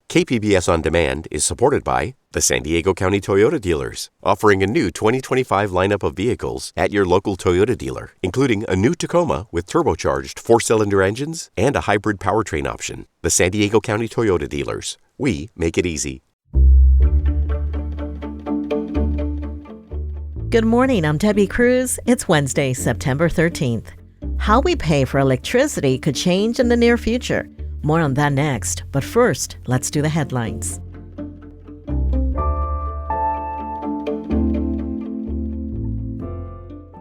KPBS On Demand is supported by the San Diego County Toyota dealers, offering a new 2025 lineup of vehicles at your local Toyota dealer, including a new Tacoma with turbocharged 4-cylinder engines and a hybrid powertrain option. The San Diego County Toyota dealers. We make it easy. Good morning, I'm Debbie Cruz. It's Wednesday, September 13th. How we pay for electricity could change in the near future. More on that next, but first, let's do the headlines.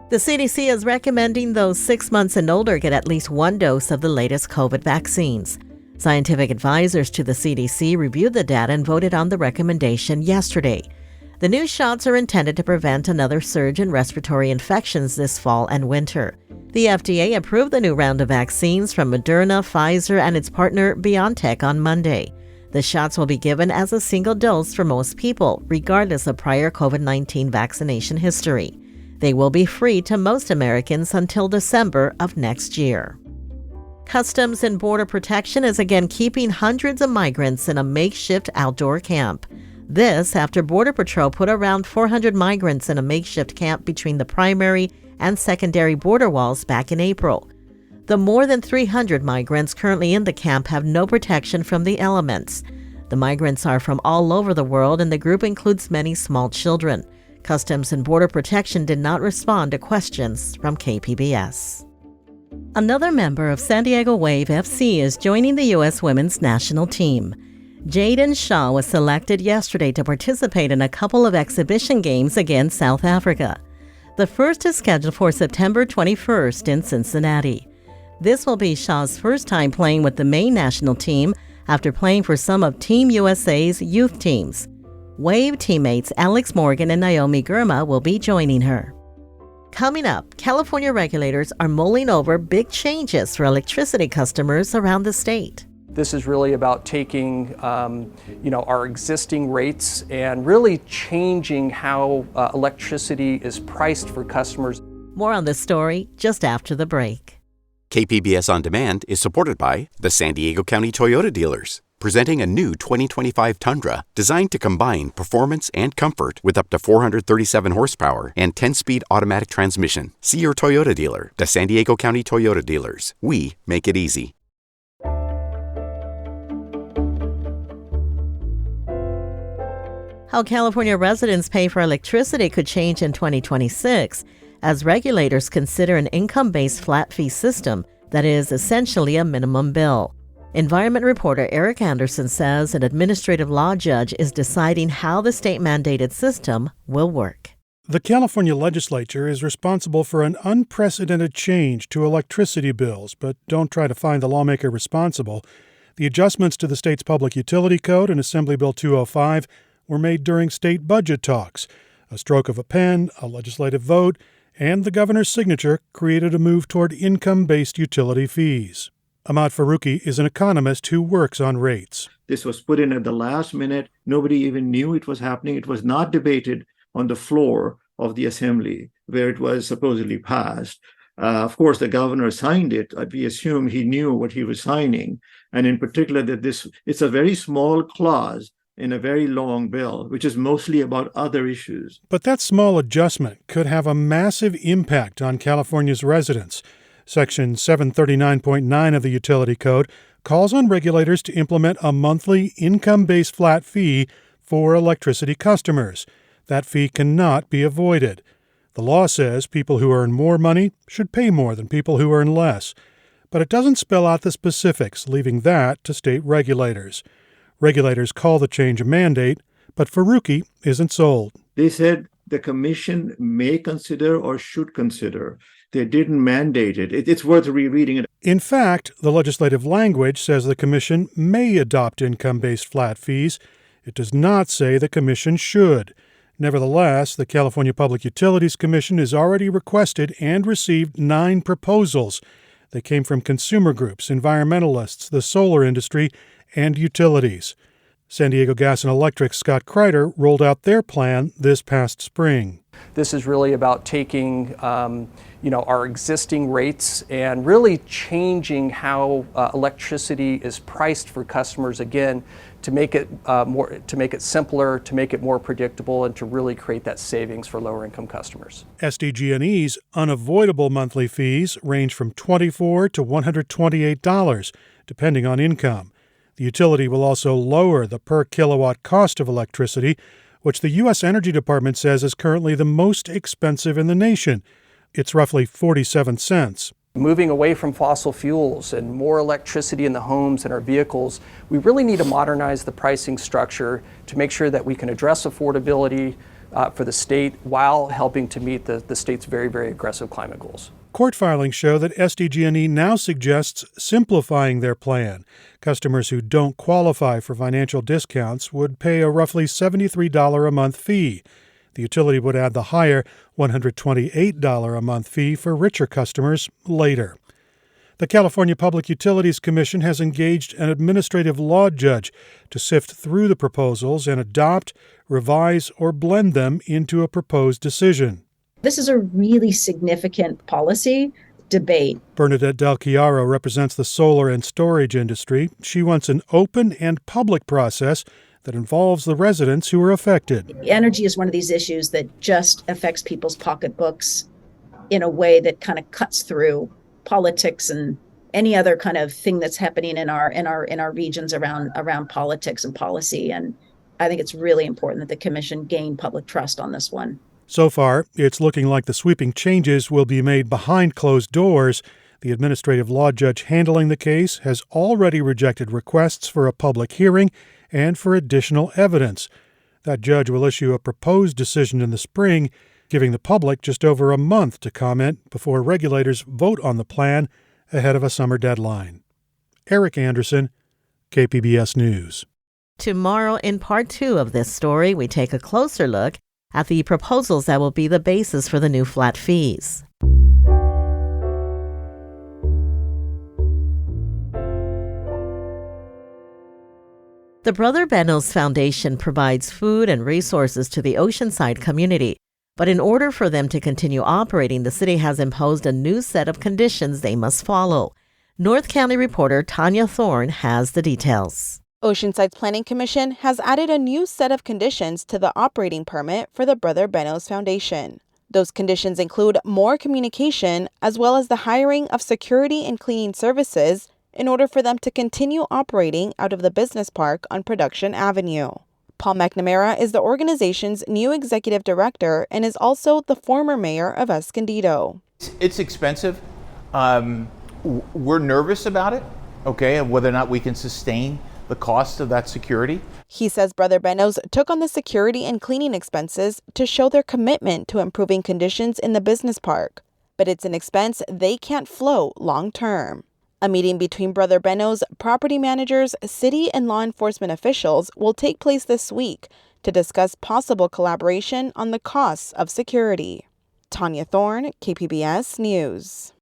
The CDC is recommending those 6 months and older get at least one dose of the latest COVID vaccines. Scientific advisors to the CDC reviewed the data and voted on the recommendation yesterday. The new shots are intended to prevent another surge in respiratory infections this fall and winter. The FDA approved the new round of vaccines from Moderna, Pfizer, and its partner BioNTech on Monday. The shots will be given as a single dose for most people, regardless of prior COVID-19 vaccination history. They will be free to most Americans until December of next year. Customs and Border Protection is again keeping hundreds of migrants in a makeshift outdoor camp. This after Border Patrol put around 400 migrants in a makeshift camp between the primary and secondary border walls back in April. The more than 300 migrants currently in the camp have no protection from the elements. The migrants are from all over the world, and the group includes many small children. Customs and Border Protection did not respond to questions from KPBS. Another member of San Diego Wave FC is joining the U.S. women's national team. Jaden Shaw was selected yesterday to participate in a couple of exhibition games against South Africa. The first is scheduled for September 21st in Cincinnati. This will be Shaw's first time playing with the main national team after playing for some of Team USA's youth teams. Wave teammates Alex Morgan and Naomi Girma will be joining her. Coming up, California regulators are mulling over big changes for electricity customers around the state. This is really about taking our existing rates and really changing how electricity is priced for customers. More on this story just after the break. KPBS On Demand is supported by the San Diego County Toyota dealers, presenting a new 2025 Tundra designed to combine performance and comfort with up to 437 horsepower and 10-speed automatic transmission. See your Toyota dealer, the San Diego County Toyota dealers. We make it easy. How California residents pay for electricity could change in 2026 as regulators consider an income-based flat fee system that is essentially a minimum bill. Environment reporter Eric Anderson says an administrative law judge is deciding how the state-mandated system will work. The California legislature is responsible for an unprecedented change to electricity bills, but don't try to find the lawmaker responsible. The adjustments to the state's Public Utility Code and Assembly Bill 205 were made during state budget talks. A stroke of a pen, a legislative vote, and the governor's signature created a move toward income-based utility fees. Ahmad Faruqi is an economist who works on rates. This was put in at the last minute. Nobody even knew it was happening. It was not debated on the floor of the assembly where it was supposedly passed. Of course, the governor signed it. We assume he knew what he was signing. And in particular, that it's a very small clause in a very long bill, which is mostly about other issues. But that small adjustment could have a massive impact on California's residents. Section 739.9 of the Utility Code calls on regulators to implement a monthly income-based flat fee for electricity customers. That fee cannot be avoided. The law says people who earn more money should pay more than people who earn less. But it doesn't spell out the specifics, leaving that to state regulators. Regulators call the change a mandate, but Faruqi isn't sold. They said the commission may consider or should consider. They didn't mandate it. It's worth rereading it. In fact, the legislative language says the commission may adopt income-based flat fees. It does not say the commission should. Nevertheless, the California Public Utilities Commission has already requested and received 9 proposals. They came from consumer groups, environmentalists, the solar industry, and utilities. San Diego Gas and Electric's Scott Kreider rolled out their plan this past spring. This is really about taking our existing rates and really changing how electricity is priced for customers, again, to make it simpler, to make it more predictable, and to really create that savings for lower income customers. SDG&E's unavoidable monthly fees range from $24 to $128, depending on income. The utility will also lower the per kilowatt cost of electricity, which the U.S. Energy Department says is currently the most expensive in the nation. It's roughly 47 cents. Moving away from fossil fuels and more electricity in the homes and our vehicles, we really need to modernize the pricing structure to make sure that we can address affordability for the state while helping to meet the state's very, very aggressive climate goals. Court filings show that SDG&E now suggests simplifying their plan. Customers who don't qualify for financial discounts would pay a roughly $73 a month fee. The utility would add the higher $128 a month fee for richer customers later. The California Public Utilities Commission has engaged an administrative law judge to sift through the proposals and adopt, revise, or blend them into a proposed decision. This is a really significant policy debate. Bernadette Del Chiaro represents the solar and storage industry. She wants an open and public process that involves the residents who are affected. Energy is one of these issues that just affects people's pocketbooks in a way that kind of cuts through politics and any other kind of thing that's happening in our regions around politics and policy. And I think it's really important that the commission gain public trust on this one. So far, it's looking like the sweeping changes will be made behind closed doors. The administrative law judge handling the case has already rejected requests for a public hearing and for additional evidence. That judge will issue a proposed decision in the spring, giving the public just over a month to comment before regulators vote on the plan ahead of a summer deadline. Eric Anderson, KPBS News. Tomorrow, in part 2 of this story, we take a closer look at the proposals that will be the basis for the new flat fees. The Brother Benno's Foundation provides food and resources to the Oceanside community, but in order for them to continue operating, the city has imposed a new set of conditions they must follow. North County reporter Tanya Thorne has the details. Oceanside's Planning Commission has added a new set of conditions to the operating permit for the Brother Benno's Foundation. Those conditions include more communication as well as the hiring of security and cleaning services in order for them to continue operating out of the business park on Production Avenue. Paul McNamara is the organization's new executive director and is also the former mayor of Escondido. It's expensive. We're nervous about it, of whether or not we can sustain the cost of that security. He says Brother Benno's took on the security and cleaning expenses to show their commitment to improving conditions in the business park, but it's an expense they can't float long term. A meeting between Brother Benno's property managers, city and law enforcement officials will take place this week to discuss possible collaboration on the costs of security. Tanya Thorne, KPBS News.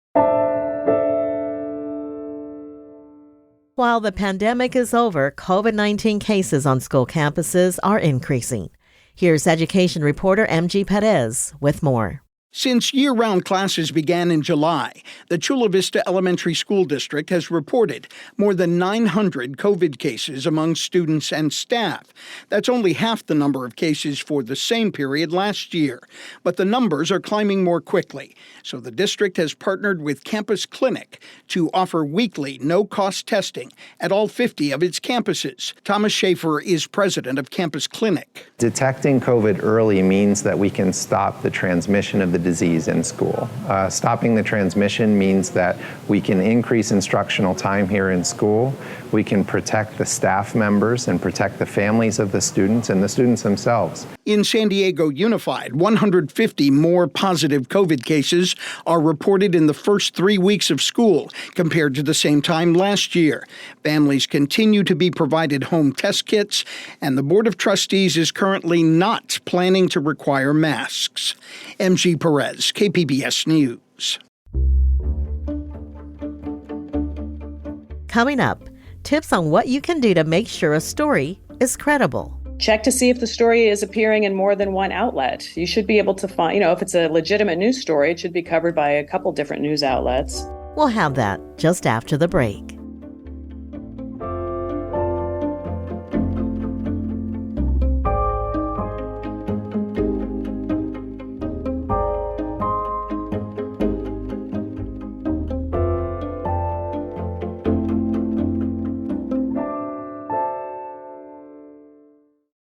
While the pandemic is over, COVID-19 cases on school campuses are increasing. Here's education reporter MG Perez with more. Since year-round classes began in July, the Chula Vista Elementary School District has reported more than 900 COVID cases among students and staff. That's only half the number of cases for the same period last year. But the numbers are climbing more quickly, so the district has partnered with Campus Clinic to offer weekly no-cost testing at all 50 of its campuses. Thomas Schaefer is president of Campus Clinic. Detecting COVID early means that we can stop the transmission of the disease in school. Stopping the transmission means that we can increase instructional time here in school. We can protect the staff members and protect the families of the students and the students themselves. In San Diego Unified, 150 more positive COVID cases are reported in the first 3 weeks of school compared to the same time last year. Families continue to be provided home test kits, and the Board of Trustees is currently not planning to require masks. MG Perez, KPBS News. Coming up, tips on what you can do to make sure a story is credible. Check to see if the story is appearing in more than one outlet. You should be able to find, if it's a legitimate news story, it should be covered by a couple different news outlets. We'll have that just after the break.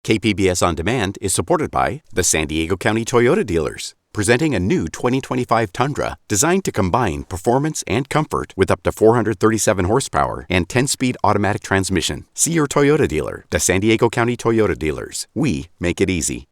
KPBS On Demand is supported by the San Diego County Toyota dealers, presenting a new 2025 Tundra designed to combine performance and comfort with up to 437 horsepower and 10-speed automatic transmission. See your Toyota dealer. The San Diego County Toyota dealers. We make it easy.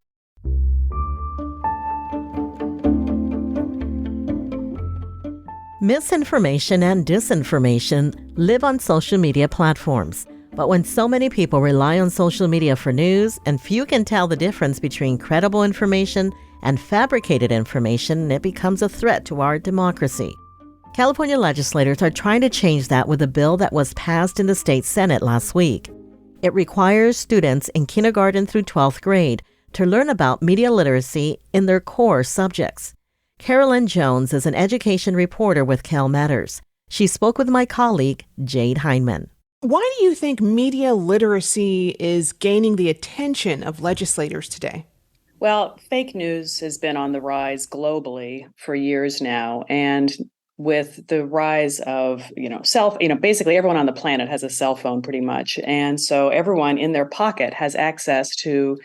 Misinformation and disinformation live on social media platforms. But when so many people rely on social media for news and few can tell the difference between credible information and fabricated information, it becomes a threat to our democracy. California legislators are trying to change that with a bill that was passed in the state Senate last week. It requires students in kindergarten through 12th grade to learn about media literacy in their core subjects. Carolyn Jones is an education reporter with Cal Matters. She spoke with my colleague, Jade Heinman. Why do you think media literacy is gaining the attention of legislators today? Well, fake news has been on the rise globally for years now. And with the rise of, basically everyone on the planet has a cell phone pretty much. And so everyone in their pocket has access to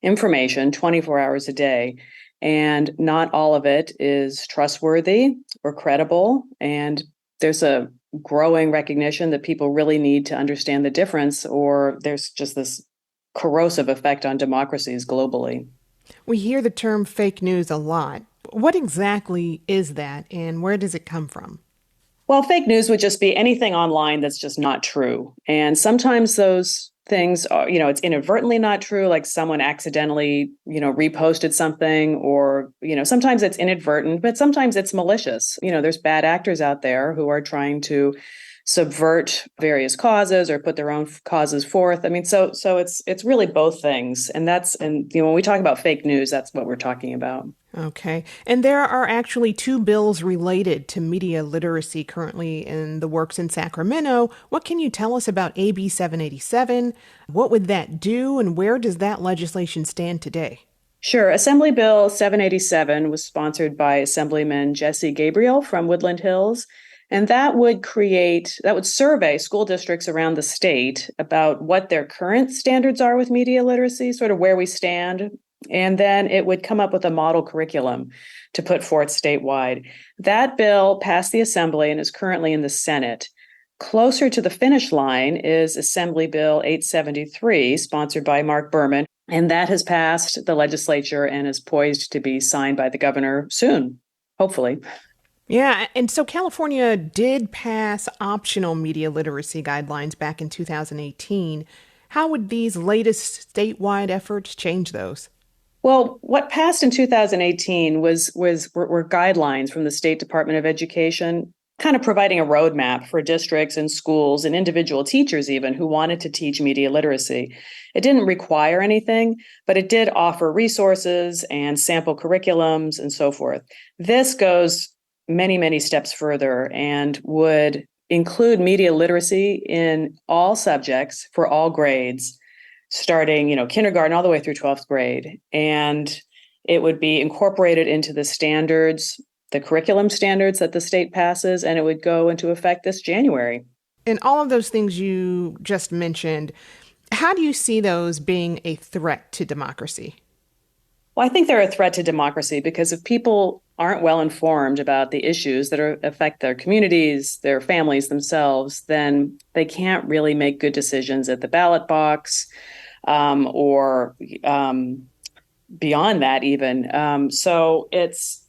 information 24 hours a day. And not all of it is trustworthy or credible. And there's a growing recognition that people really need to understand the difference, or there's just this corrosive effect on democracies globally. We hear the term fake news a lot. What exactly is that, and where does it come from? Well, fake news would just be anything online that's just not true. And sometimes those things are, it's inadvertently not true, like someone accidentally, reposted something, or, sometimes it's inadvertent, but sometimes it's malicious. There's bad actors out there who are trying to subvert various causes or put their own causes forth. So it's really both things. And when we talk about fake news, that's what we're talking about. Okay. And there are actually two bills related to media literacy currently in the works in Sacramento. What can you tell us about AB 787? What would that do, and where does that legislation stand today? Sure. Assembly Bill 787 was sponsored by Assemblyman Jesse Gabriel from Woodland Hills. And that would survey school districts around the state about what their current standards are with media literacy, sort of where we stand. And then it would come up with a model curriculum to put forth statewide. That bill passed the Assembly and is currently in the Senate. Closer to the finish line is Assembly Bill 873, sponsored by Mark Berman. And that has passed the legislature and is poised to be signed by the governor soon, hopefully. Yeah, and so California did pass optional media literacy guidelines back in 2018. How would these latest statewide efforts change those? Well, what passed in 2018 were guidelines from the State Department of Education, kind of providing a roadmap for districts and schools and individual teachers even who wanted to teach media literacy. It didn't require anything, but it did offer resources and sample curriculums and so forth. This goes many, many steps further and would include media literacy in all subjects for all grades, starting, kindergarten all the way through 12th grade. And it would be incorporated into the standards, the curriculum standards that the state passes, and it would go into effect this January. And all of those things you just mentioned, how do you see those being a threat to democracy? Well, I think they're a threat to democracy because if people aren't well informed about the issues that affect their communities, their families themselves, then they can't really make good decisions at the ballot box or beyond that even. So it's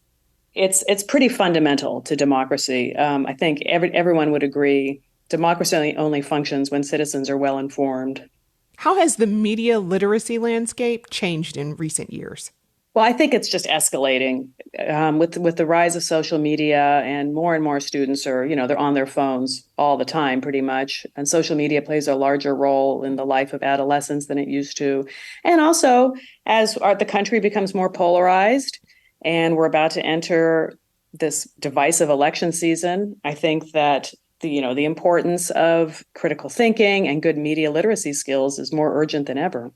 pretty fundamental to democracy. I think everyone would agree democracy only functions when citizens are well informed. How has the media literacy landscape changed in recent years? Well, I think it's just escalating with the rise of social media, and more students are, they're on their phones all the time, pretty much. And social media plays a larger role in the life of adolescents than it used to. And also, as the country becomes more polarized, and we're about to enter this divisive election season, I think that the importance of critical thinking and good media literacy skills is more urgent than ever.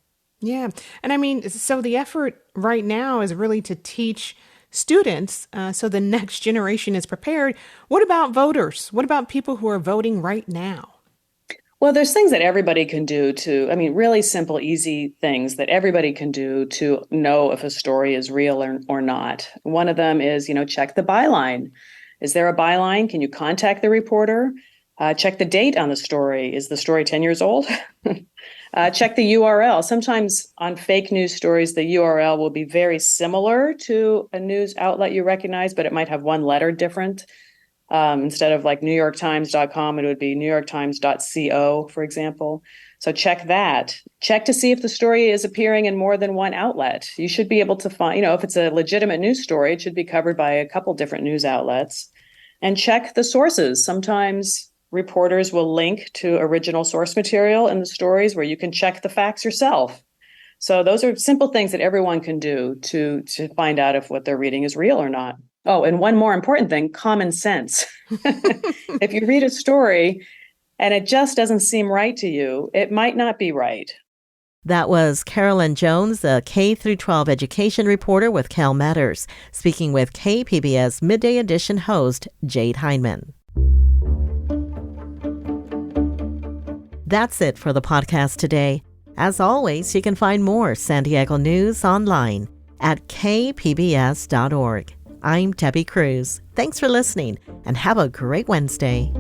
Yeah. And I mean, so the effort right now is really to teach students so the next generation is prepared. What about voters? What about people who are voting right now? Well, there's things that everybody can do really simple, easy things that everybody can do to know if a story is real or not. One of them is, check the byline. Is there a byline? Can you contact the reporter? Check the date on the story. Is the story 10 years old? Check the URL. Sometimes on fake news stories, the URL will be very similar to a news outlet you recognize, but it might have one letter different. Instead of like NewYorkTimes.com, it would be NewYorkTimes.co, for example. So check that. Check to see if the story is appearing in more than one outlet. You should be able to find, if it's a legitimate news story, it should be covered by a couple different news outlets. And check the sources. Sometimes reporters will link to original source material in the stories where you can check the facts yourself. So those are simple things that everyone can do to find out if what they're reading is real or not. Oh, and one more important thing, common sense. If you read a story and it just doesn't seem right to you, it might not be right. That was Carolyn Jones, a K-12 education reporter with Cal Matters, speaking with KPBS Midday Edition host Jade Hindman. That's it for the podcast today. As always, you can find more San Diego news online at kpbs.org. I'm Debbie Cruz. Thanks for listening and have a great Wednesday.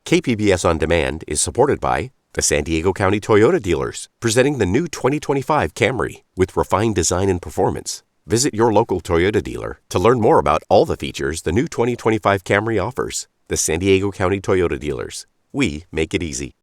KPBS On Demand is supported by the San Diego County Toyota dealers, presenting the new 2025 Camry with refined design and performance. Visit your local Toyota dealer to learn more about all the features the new 2025 Camry offers. The San Diego County Toyota dealers. We make it easy.